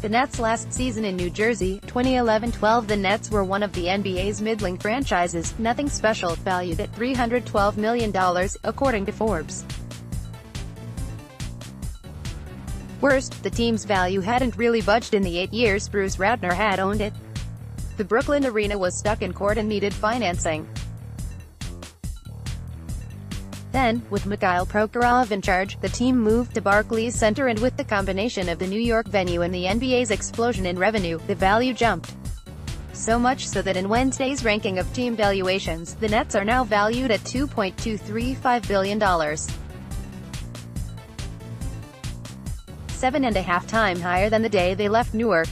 The Nets last season in New Jersey, 2011-12. The Nets were one of the NBA's middling franchises, nothing special, valued at $312 million, according to Forbes. Worst, the team's value hadn't really budged in the 8 years Bruce Ratner had owned it. The Brooklyn arena was stuck in court and needed financing. Then, with Mikhail Prokhorov in charge, the team moved to Barclays Center, and with the combination of the New York venue and the NBA's explosion in revenue, the value jumped. So much so that in Wednesday's ranking of team valuations, the Nets are now valued at $2.235 billion. 7.5 times higher than the day they left Newark.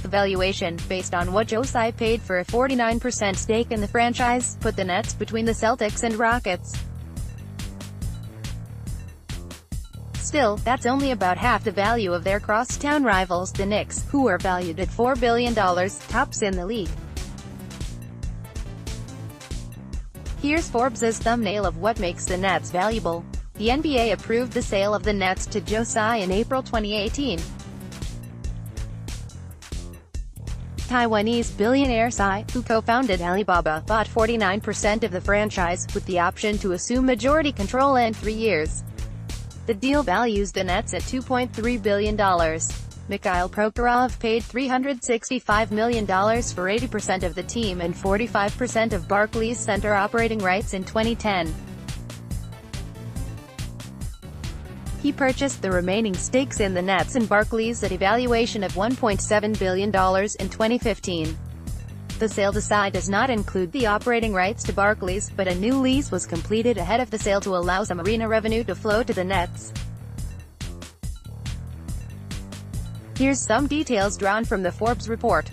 The valuation, based on what Joe Tsai paid for a 49% stake in the franchise, put the Nets between the Celtics and Rockets. Still, that's only about half the value of their crosstown rivals, the Knicks, who are valued at $4 billion, tops in the league. Here's Forbes' thumbnail of what makes the Nets valuable. The NBA approved the sale of the Nets to Joe Tsai in April 2018. Taiwanese billionaire Tsai, who co-founded Alibaba, bought 49% of the franchise, with the option to assume majority control in 3 years. The deal values the Nets at $2.3 billion. Mikhail Prokhorov paid $365 million for 80% of the team and 45% of Barclays Center operating rights in 2010. He purchased the remaining stakes in the Nets and Barclays at a valuation of $1.7 billion in 2015. The sale to Tsai does not include the operating rights to Barclays, but a new lease was completed ahead of the sale to allow some arena revenue to flow to the Nets. Here's some details drawn from the Forbes report.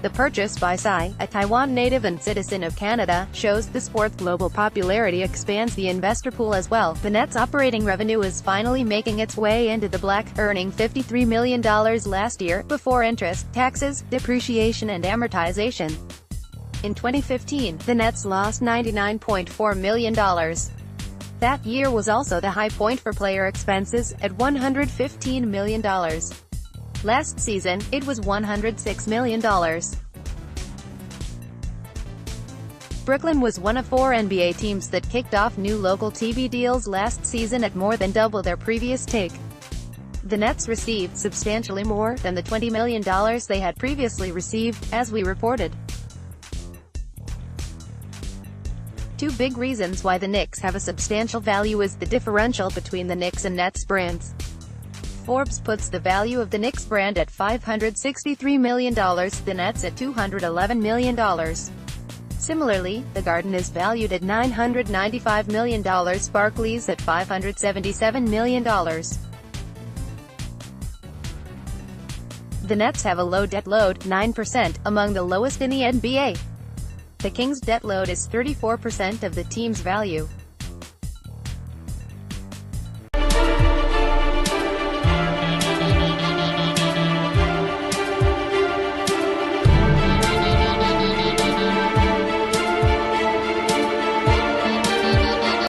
The purchase by Tsai, a Taiwan native and citizen of Canada, shows the sport's global popularity expands the investor pool as well. The Nets' operating revenue is finally making its way into the black, earning $53 million last year, before interest, taxes, depreciation and amortization. In 2015, the Nets lost $99.4 million. That year was also the high point for player expenses, at $115 million. Last season, it was $106 million. Brooklyn was one of 4 NBA teams that kicked off new local TV deals last season at more than double their previous take. The Nets received substantially more than the $20 million they had previously received, as we reported. 2 big reasons why the Knicks have a substantial value is the differential between the Knicks and Nets brands. Forbes puts the value of the Knicks brand at $563 million, the Nets at $211 million. Similarly, the Garden is valued at $995 million, Barclays at $577 million. The Nets have a low debt load, 9%, among the lowest in the NBA. The Kings' debt load is 34% of the team's value.